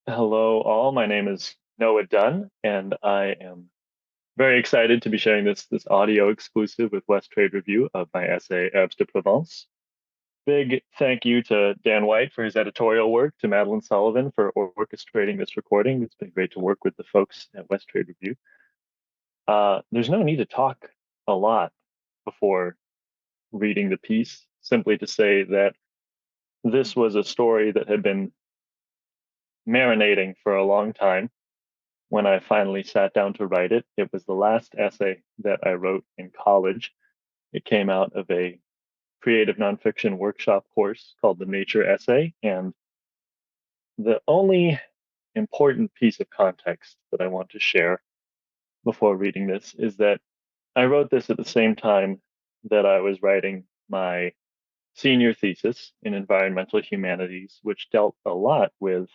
Hello, all. My name is Noah Dunn, and I am very excited to be sharing this audio exclusive with West Trade Review of my essay Herbes de Provence. Big thank you to Dan White for his editorial work, to Madeline Sullivan for orchestrating this recording. It's been great to work with the folks at West Trade Review. There's no need to talk a lot before reading the piece, simply to say that this was a story that had been marinating for a long time. When I finally sat down to write it, it was the last essay that I wrote in college. It came out of a creative nonfiction workshop course called the Nature Essay. And the only important piece of context that I want to share before reading this is that I wrote this at the same time that I was writing my senior thesis in environmental humanities, which dealt a lot with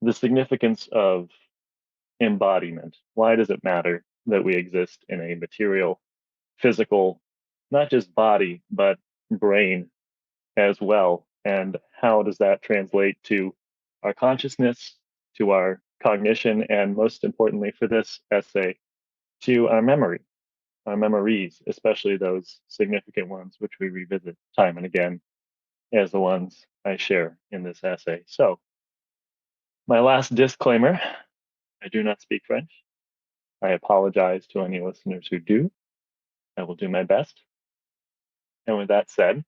the significance of embodiment. Why does it matter that we exist in a material, physical, not just body, but brain as well? And how does that translate to our consciousness, to our cognition, and most importantly for this essay, to our memory, our memories, especially those significant ones which we revisit time and again as the ones I share in this essay. So, my last disclaimer: I do not speak French. I apologize to any listeners who do. I will do my best. And with that said,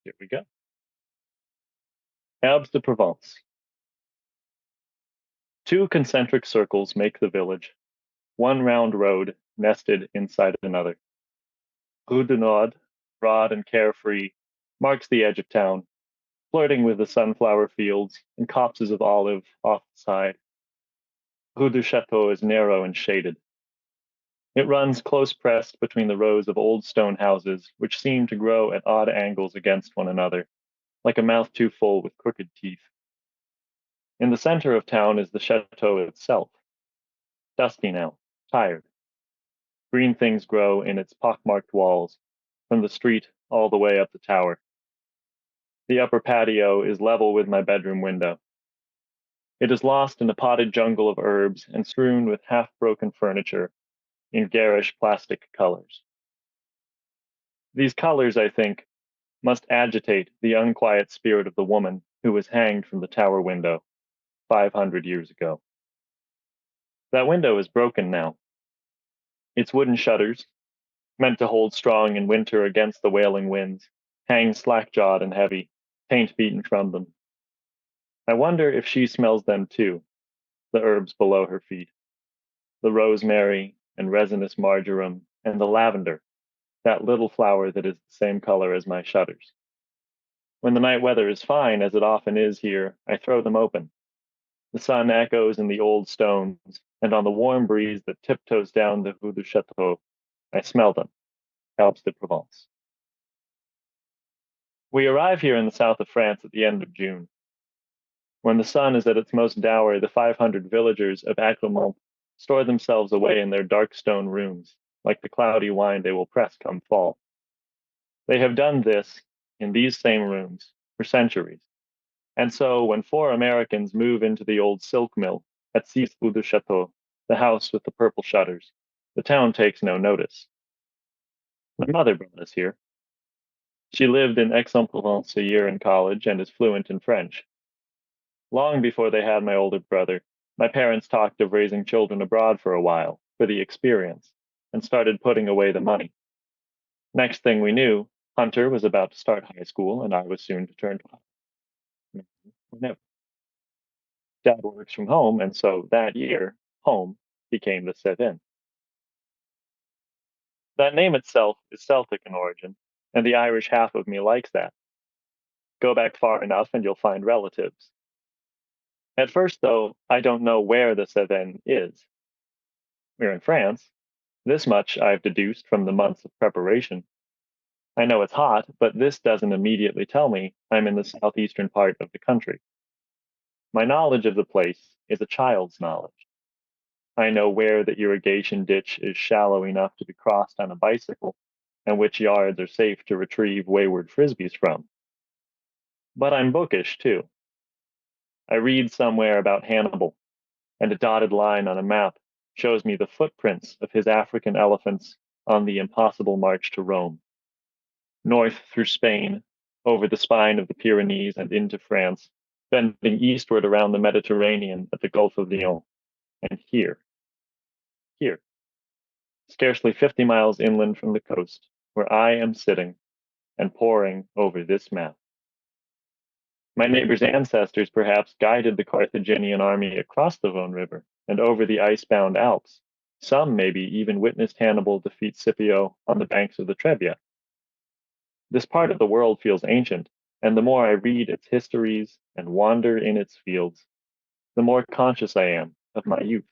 here we go. Herbes de Provence. Two concentric circles make the village, one round road nested inside another. Rue du Nord, broad and carefree, marks the edge of town, flirting with the sunflower fields and copses of olive off the side. Rue du Chateau is narrow and shaded. It runs close pressed between the rows of old stone houses, which seem to grow at odd angles against one another, like a mouth too full with crooked teeth. In the center of town is the chateau itself, dusty now, tired. Green things grow in its pockmarked walls, from the street all the way up the tower. The upper patio is level with my bedroom window. It is lost in a potted jungle of herbs and strewn with half-broken furniture in garish plastic colors. These colors, I think, must agitate the unquiet spirit of the woman who was hanged from the tower window 500 years ago. That window is broken now. Its wooden shutters, meant to hold strong in winter against the wailing winds, hang slack-jawed and heavy, paint beaten from them. I wonder if she smells them too, the herbs below her feet, the rosemary and resinous marjoram and the lavender, that little flower that is the same color as my shutters. When the night weather is fine, as it often is here, I throw them open. The sun echoes in the old stones, and on the warm breeze that tiptoes down the Rue du Château, I smell them. Alpes de Provence. We arrive here in the south of France at the end of June. When the sun is at its most dour, the 500 villagers of Agremont store themselves away in their dark stone rooms, like the cloudy wine they will press come fall. They have done this in these same rooms for centuries. And so when four Americans move into the old silk mill at 6 Rue du Château, the house with the purple shutters, the town takes no notice. My mother brought us here. She lived in Aix-en-Provence a year in college and is fluent in French. Long before they had my older brother, my parents talked of raising children abroad for a while, for the experience, and started putting away the money. Next thing we knew, Hunter was about to start high school, and I was soon to turn 12. Never. Dad works from home, and so that year, home became the sit-in. That name itself is Celtic in origin, and the Irish half of me likes that. Go back far enough and you'll find relatives. At first, though, I don't know where the Cevennes is. We're in France. This much I've deduced from the months of preparation. I know it's hot, but this doesn't immediately tell me I'm in the southeastern part of the country. My knowledge of the place is a child's knowledge. I know where the irrigation ditch is shallow enough to be crossed on a bicycle, and which yards are safe to retrieve wayward frisbees from. But I'm bookish, too. I read somewhere about Hannibal, and a dotted line on a map shows me the footprints of his African elephants on the impossible march to Rome, north through Spain, over the spine of the Pyrenees and into France, bending eastward around the Mediterranean at the Gulf of Lion, and here, scarcely 50 miles inland from the coast, where I am sitting and poring over this map. My neighbor's ancestors perhaps guided the Carthaginian army across the Rhone River and over the ice-bound Alps. Some maybe even witnessed Hannibal defeat Scipio on the banks of the Trebia. This part of the world feels ancient, and the more I read its histories and wander in its fields, the more conscious I am of my youth.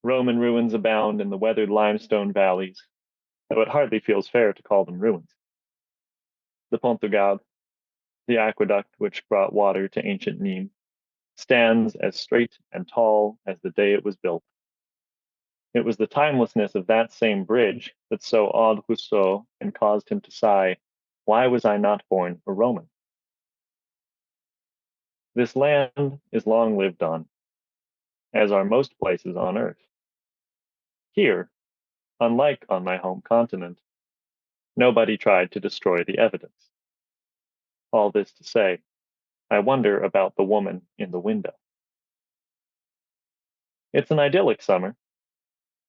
Roman ruins abound in the weathered limestone valleys, though it hardly feels fair to call them ruins. The Pont du Gard, the aqueduct which brought water to ancient Nîmes, stands as straight and tall as the day it was built. It was the timelessness of that same bridge that so awed Rousseau and caused him to sigh, "Why was I not born a Roman?" This land is long lived on, as are most places on earth. Here, unlike on my home continent, nobody tried to destroy the evidence. All this to say, I wonder about the woman in the window. It's an idyllic summer.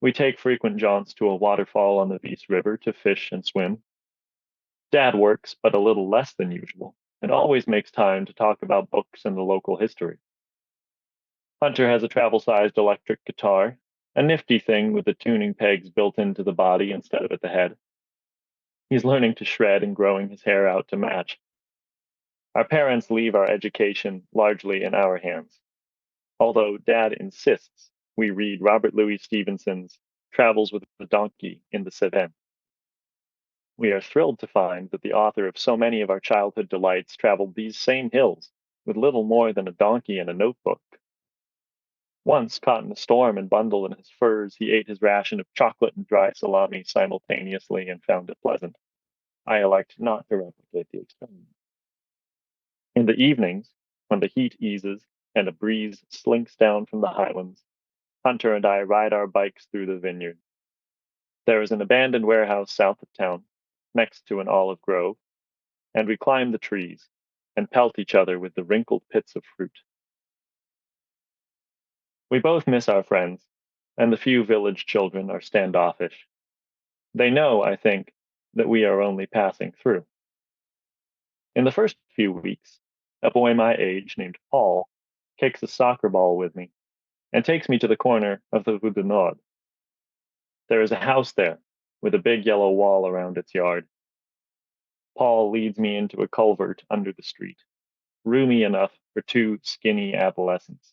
We take frequent jaunts to a waterfall on the Vise River to fish and swim. Dad works, but a little less than usual, and always makes time to talk about books and the local history. Hunter has a travel-sized electric guitar, a nifty thing with the tuning pegs built into the body instead of at the head. He's learning to shred and growing his hair out to match. Our parents leave our education largely in our hands, although Dad insists we read Robert Louis Stevenson's Travels with a Donkey in the Cevennes. We are thrilled to find that the author of so many of our childhood delights traveled these same hills with little more than a donkey and a notebook. Once, caught in a storm and bundled in his furs, he ate his ration of chocolate and dry salami simultaneously and found it pleasant. I elect not to replicate the experiment. In the evenings, when the heat eases and a breeze slinks down from the highlands, Hunter and I ride our bikes through the vineyard. There is an abandoned warehouse south of town, next to an olive grove, and we climb the trees and pelt each other with the wrinkled pits of fruit. We both miss our friends, and the few village children are standoffish. They know, I think, that we are only passing through. In the first few weeks, a boy my age named Paul kicks a soccer ball with me and takes me to the corner of the Rue du Nord. There is a house there with a big yellow wall around its yard. Paul leads me into a culvert under the street, roomy enough for two skinny adolescents.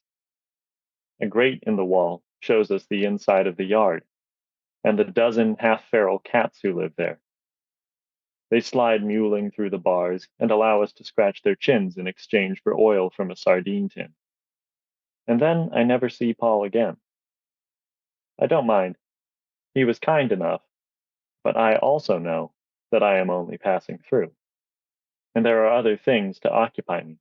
A grate in the wall shows us the inside of the yard and the dozen half-feral cats who live there. They slide mewling through the bars and allow us to scratch their chins in exchange for oil from a sardine tin. And then I never see Paul again. I don't mind. He was kind enough, but I also know that I am only passing through. And there are other things to occupy me.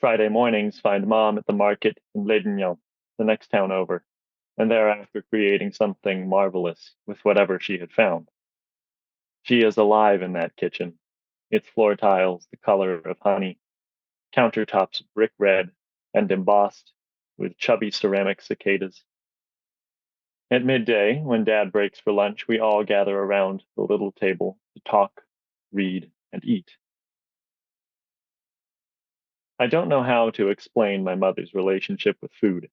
Friday mornings find Mom at the market in Lédignan, the next town over, and thereafter creating something marvelous with whatever she had found. She is alive in that kitchen, its floor tiles the color of honey, countertops brick red and embossed with chubby ceramic cicadas. At midday, when Dad breaks for lunch, we all gather around the little table to talk, read, and eat. I don't know how to explain my mother's relationship with food.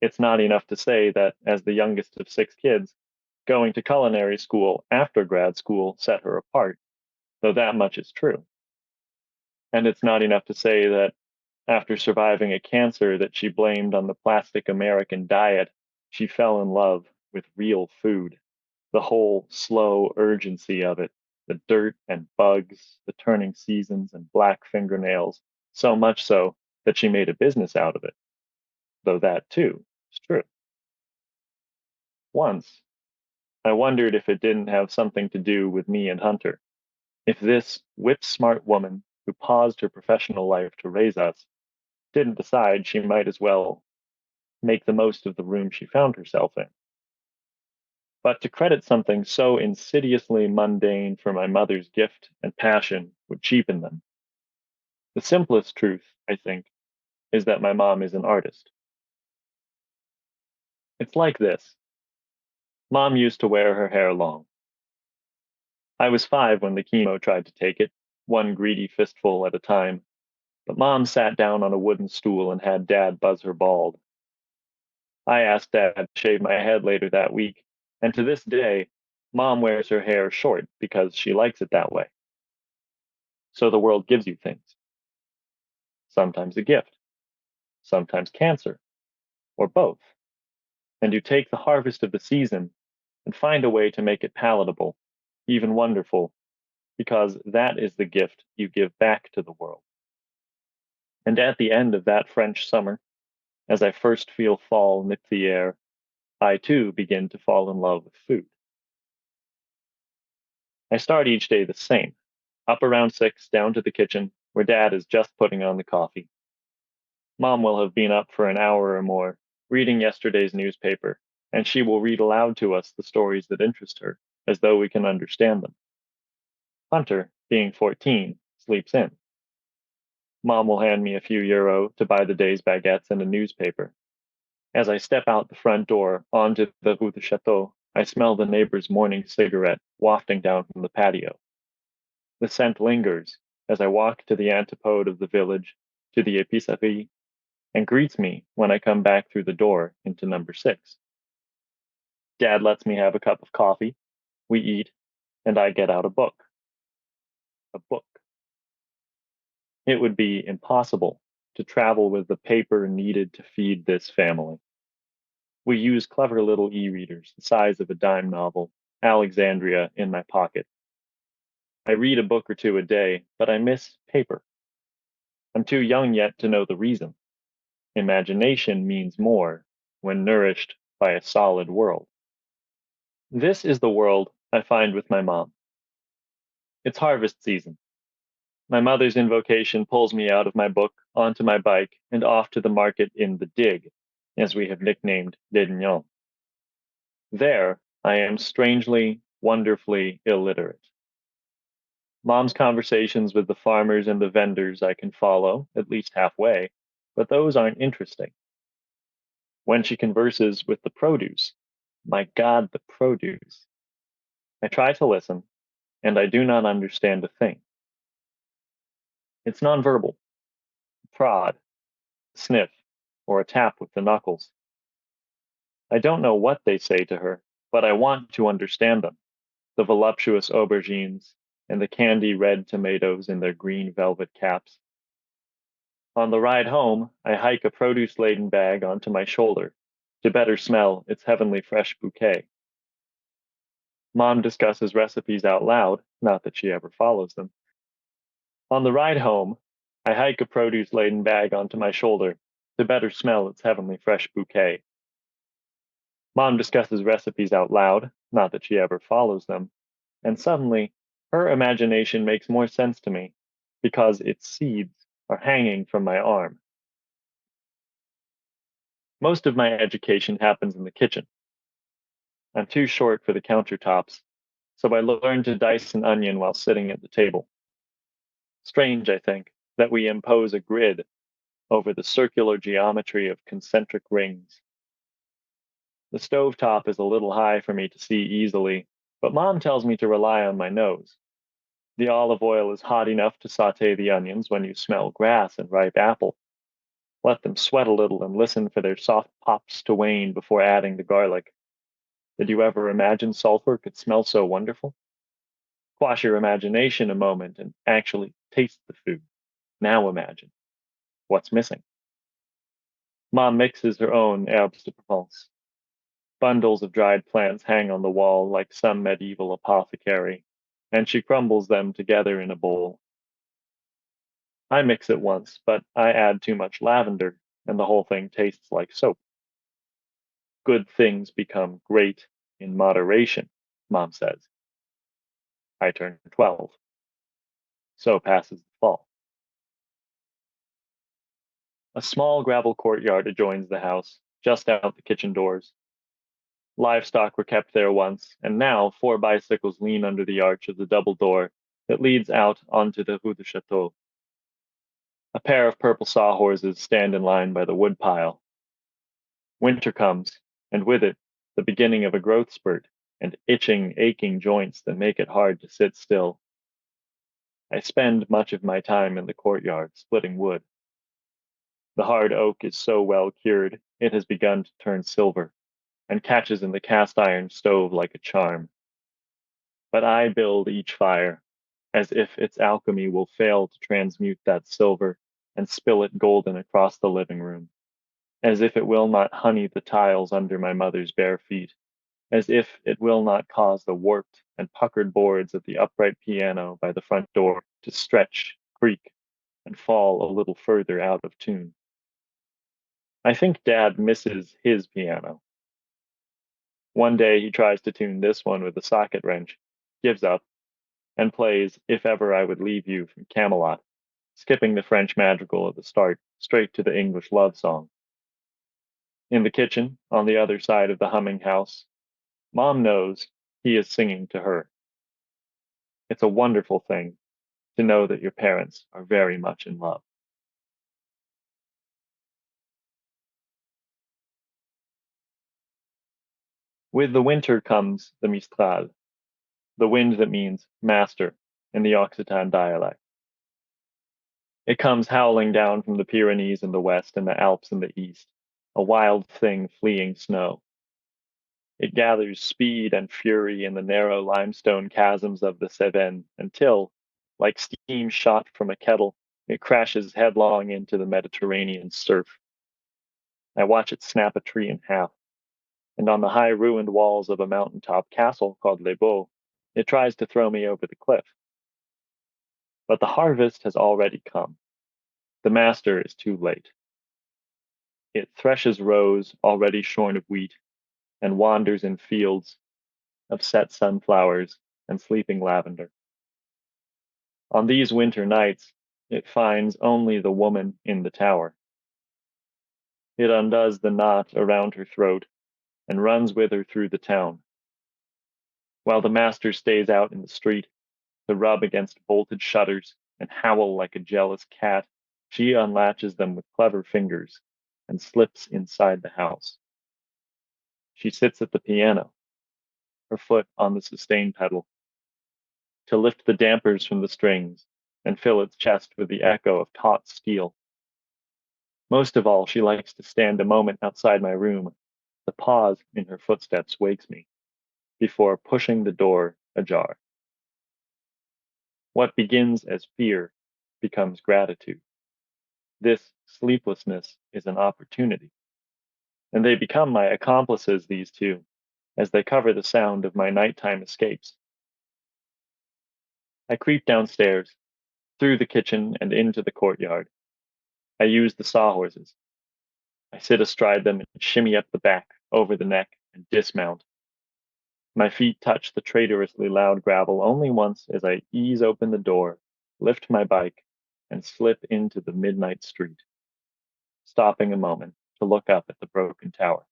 It's not enough to say that, as the youngest of 6 kids, going to culinary school after grad school set her apart, though that much is true. And it's not enough to say that, after surviving a cancer that she blamed on the plastic American diet, she fell in love with real food. The whole slow urgency of it, the dirt and bugs, the turning seasons and black fingernails, so much so that she made a business out of it. Though that, too, is true. Once, I wondered if it didn't have something to do with me and Hunter. If this whip-smart woman who paused her professional life to raise us, didn't decide she might as well make the most of the room she found herself in. But to credit something so insidiously mundane for my mother's gift and passion would cheapen them. The simplest truth, I think, is that my mom is an artist. It's like this. Mom used to wear her hair long. I was 5 when the chemo tried to take it, one greedy fistful at a time, but Mom sat down on a wooden stool and had Dad buzz her bald. I asked Dad to shave my head later that week, and to this day, Mom wears her hair short because she likes it that way. So the world gives you things. Sometimes a gift, sometimes cancer, or both. And you take the harvest of the season and find a way to make it palatable, even wonderful, because that is the gift you give back to the world. And at the end of that French summer, as I first feel fall nip the air, I too begin to fall in love with food. I start each day the same, up around 6, down to the kitchen, where Dad is just putting on the coffee. Mom will have been up for an hour or more, reading yesterday's newspaper, and she will read aloud to us the stories that interest her, as though we can understand them. Hunter, being 14, sleeps in. Mom will hand me a few euro to buy the day's baguettes and a newspaper. As I step out the front door onto the Rue de Chateau, I smell the neighbor's morning cigarette wafting down from the patio. The scent lingers as I walk to the antipode of the village, to the épicerie, and greets me when I come back through the door into number 6. Dad lets me have a cup of coffee, we eat, and I get out a book. A book. It would be impossible to travel with the paper needed to feed this family. We use clever little e-readers the size of a dime novel, Alexandria in my pocket. I read a book or two a day, but I miss paper. I'm too young yet to know the reason. Imagination means more when nourished by a solid world. This is the world I find with my mom. It's harvest season. My mother's invocation pulls me out of my book, onto my bike, and off to the market in the dig, as we have nicknamed Dedignan. There, I am strangely, wonderfully illiterate. Mom's conversations with the farmers and the vendors I can follow, at least halfway, but those aren't interesting. When she converses with the produce, my God, the produce. I try to listen, and I do not understand a thing. It's nonverbal, prod, sniff, or a tap with the knuckles. I don't know what they say to her, but I want to understand them. The voluptuous aubergines and the candy red tomatoes in their green velvet caps. On the ride home, I hike a produce laden bag onto my shoulder to better smell its heavenly fresh bouquet. Mom discusses recipes out loud, not that she ever follows them. On the ride home, I hike a produce laden bag onto my shoulder to better smell its heavenly fresh bouquet. Mom discusses recipes out loud, not that she ever follows them, and suddenly her imagination makes more sense to me because its seeds are hanging from my arm. Most of my education happens in the kitchen. I'm too short for the countertops, so I learned to dice an onion while sitting at the table. Strange, I think, that we impose a grid over the circular geometry of concentric rings. The stovetop is a little high for me to see easily, but Mom tells me to rely on my nose. The olive oil is hot enough to saute the onions when you smell grass and ripe apple. Let them sweat a little and listen for their soft pops to wane before adding the garlic. Did you ever imagine sulfur could smell so wonderful? Quash your imagination a moment and actually taste the food. Now imagine what's missing. Mom mixes her own herbes de Provence. Bundles of dried plants hang on the wall like some medieval apothecary, and she crumbles them together in a bowl. I mix it once, but I add too much lavender, and the whole thing tastes like soap. Good things become great in moderation, Mom says. I turn 12. So passes the fall. A small gravel courtyard adjoins the house, just out the kitchen doors. Livestock were kept there once, and now 4 bicycles lean under the arch of the double door that leads out onto the Rue du Chateau. A pair of purple sawhorses stand in line by the woodpile. Winter comes, and with it, the beginning of a growth spurt and itching, aching joints that make it hard to sit still. I spend much of my time in the courtyard splitting wood. The hard oak is so well cured, it has begun to turn silver and catches in the cast iron stove like a charm. But I build each fire, as if its alchemy will fail to transmute that silver and spill it golden across the living room, as if it will not honey the tiles under my mother's bare feet, as if it will not cause the warped and puckered boards of the upright piano by the front door to stretch, creak, and fall a little further out of tune. I think Dad misses his piano. One day he tries to tune this one with a socket wrench, gives up, and plays If Ever I Would Leave You from Camelot, skipping the French madrigal at the start straight to the English love song. In the kitchen, on the other side of the humming house, Mom knows he is singing to her. It's a wonderful thing to know that your parents are very much in love. With the winter comes the Mistral, the wind that means master in the Occitan dialect. It comes howling down from the Pyrenees in the west and the Alps in the east, a wild thing fleeing snow. It gathers speed and fury in the narrow limestone chasms of the Cevennes until, like steam shot from a kettle, it crashes headlong into the Mediterranean surf. I watch it snap a tree in half, and on the high ruined walls of a mountaintop castle called Les Baux, it tries to throw me over the cliff. But the harvest has already come. The master is too late. It threshes rows already shorn of wheat and wanders in fields of set sunflowers and sleeping lavender. On these winter nights, it finds only the woman in the tower. It undoes the knot around her throat and runs with her through the town, while the master stays out in the street to rub against bolted shutters and howl like a jealous cat. She unlatches them with clever fingers and slips inside the house. She sits at the piano, her foot on the sustain pedal, to lift the dampers from the strings and fill its chest with the echo of taut steel. Most of all, she likes to stand a moment outside my room. The pause in her footsteps wakes me before pushing the door ajar. What begins as fear becomes gratitude. This sleeplessness is an opportunity. And they become my accomplices, these two, as they cover the sound of my nighttime escapes. I creep downstairs, through the kitchen and into the courtyard. I use the sawhorses. I sit astride them and shimmy up the back, over the neck, and dismount. My feet touch the traitorously loud gravel only once as I ease open the door, lift my bike, and slip into the midnight street, stopping a moment to look up at the broken tower.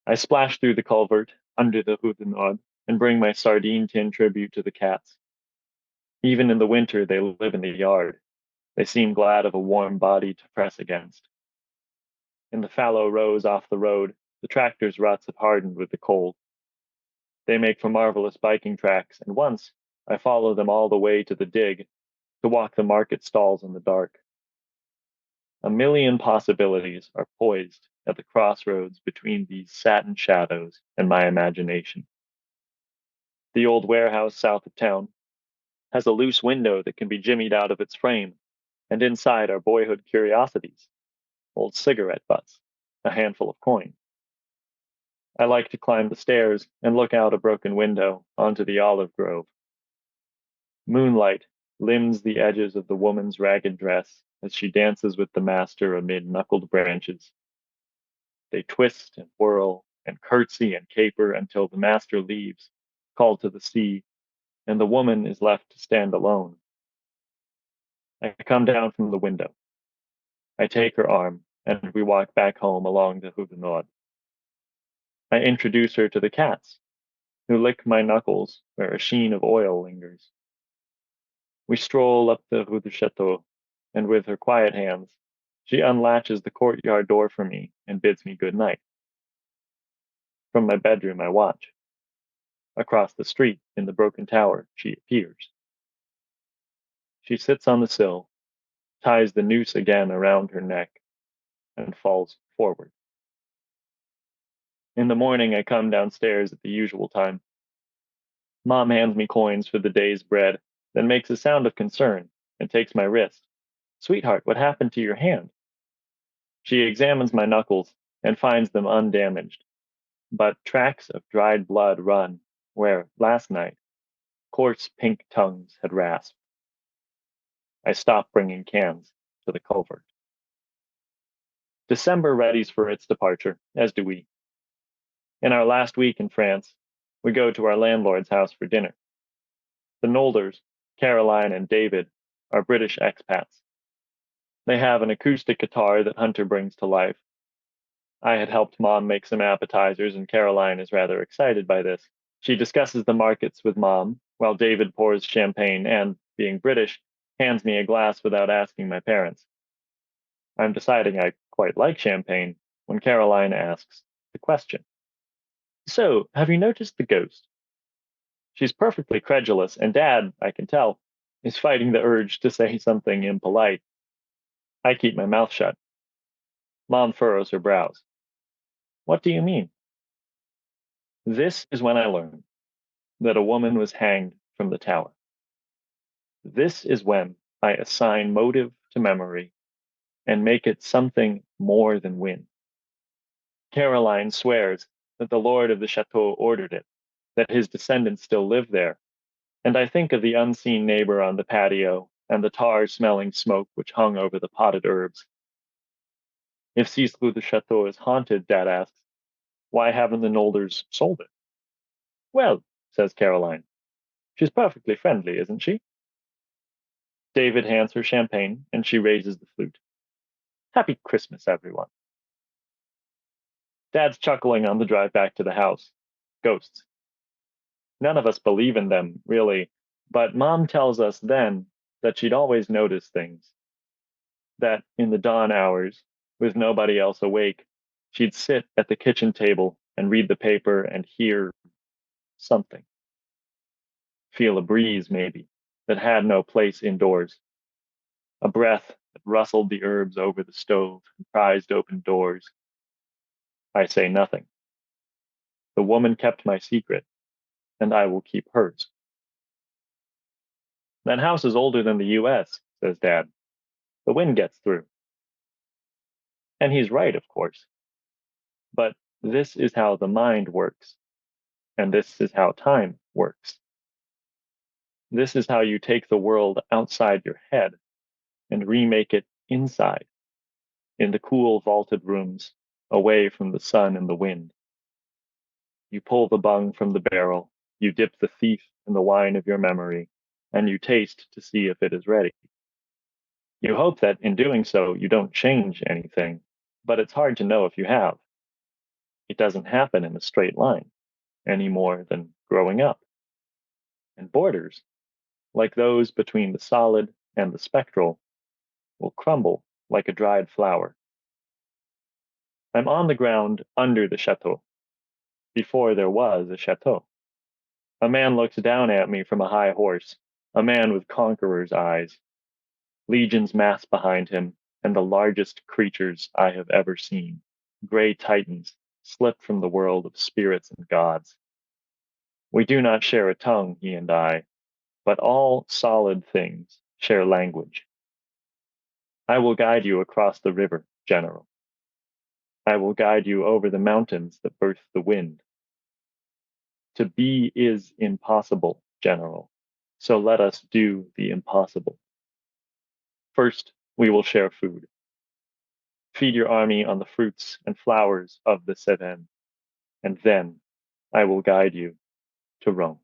I splash through the culvert, under the Rue du Nord, and bring my sardine tin tribute to the cats. Even in the winter, they live in the yard. They seem glad of a warm body to press against. In the fallow rows off the road, the tractor's ruts have hardened with the cold. They make for marvelous biking tracks, and once I follow them all the way to the dig to walk the market stalls in the dark. A million possibilities are poised at the crossroads between these satin shadows and my imagination. The old warehouse south of town has a loose window that can be jimmied out of its frame, and inside are boyhood curiosities, old cigarette butts, a handful of coins. I like to climb the stairs and look out a broken window onto the olive grove. Moonlight limns the edges of the woman's ragged dress as she dances with the master amid knuckled branches. They twist and whirl and curtsy and caper until the master leaves, called to the sea, and the woman is left to stand alone. I come down from the window, I take her arm, and we walk back home along the Rue du Nord. I introduce her to the cats, who lick my knuckles where a sheen of oil lingers. We stroll up the Rue du Château, and with her quiet hands, she unlatches the courtyard door for me and bids me good night. From my bedroom, I watch. Across the street, in the broken tower, she appears. She sits on the sill, ties the noose again around her neck, and falls forward. In the morning, I come downstairs at the usual time. Mom hands me coins for the day's bread, then makes a sound of concern and takes my wrist. Sweetheart, what happened to your hand? She examines my knuckles and finds them undamaged, but tracks of dried blood run where, last night, coarse pink tongues had rasped. I stop bringing cans to the culvert. December readies for its departure, as do we. In our last week in France, we go to our landlord's house for dinner. The Nolders, Caroline and David, are British expats. They have an acoustic guitar that Hunter brings to life. I had helped Mom make some appetizers, and Caroline is rather excited by this. She discusses the markets with Mom, while David pours champagne and, being British, hands me a glass without asking my parents. I'm deciding I quite like champagne when Caroline asks the question. So, have you noticed the ghost? She's perfectly credulous, and Dad, I can tell, is fighting the urge to say something impolite. I keep my mouth shut. Mom furrows her brows. What do you mean? This is when I learned that a woman was hanged from the tower. This is when I assign motive to memory and make it something more than wind. Caroline swears that the lord of the chateau ordered it, that his descendants still live there, and I think of the unseen neighbor on the patio and the tar-smelling smoke which hung over the potted herbs. If Cicely the Chateau is haunted, Dad asks, why haven't the Nolders sold it? Well, says Caroline, she's perfectly friendly, isn't she? David hands her champagne, and she raises the flute. Happy Christmas, everyone. Dad's chuckling on the drive back to the house. Ghosts. None of us believe in them, really, but Mom tells us then that she'd always notice things. That in the dawn hours, with nobody else awake, she'd sit at the kitchen table and read the paper and hear something. Feel a breeze, maybe, that had no place indoors. A breath that rustled the herbs over the stove and prized open doors. I say nothing. The woman kept my secret, and I will keep hers. That house is older than the US, says Dad. The wind gets through. And he's right, of course. But this is how the mind works, and this is how time works. This is how you take the world outside your head and remake it inside, in the cool vaulted rooms, away from the sun and the wind. You pull the bung from the barrel, you dip the thief in the wine of your memory, and you taste to see if it is ready. You hope that in doing so you don't change anything, but it's hard to know if you have. It doesn't happen in a straight line, any more than growing up. And borders, like those between the solid and the spectral, will crumble like a dried flower. I'm on the ground under the chateau, before there was a chateau. A man looks down at me from a high horse, a man with conqueror's eyes. Legions mass behind him, and the largest creatures I have ever seen, gray titans, slip from the world of spirits and gods. We do not share a tongue, he and I, but all solid things share language. I will guide you across the river, General. I will guide you over the mountains that birth the wind. To be is impossible, General, so let us do the impossible. First, we will share food. Feed your army on the fruits and flowers of the Cevennes, and then I will guide you to Rome.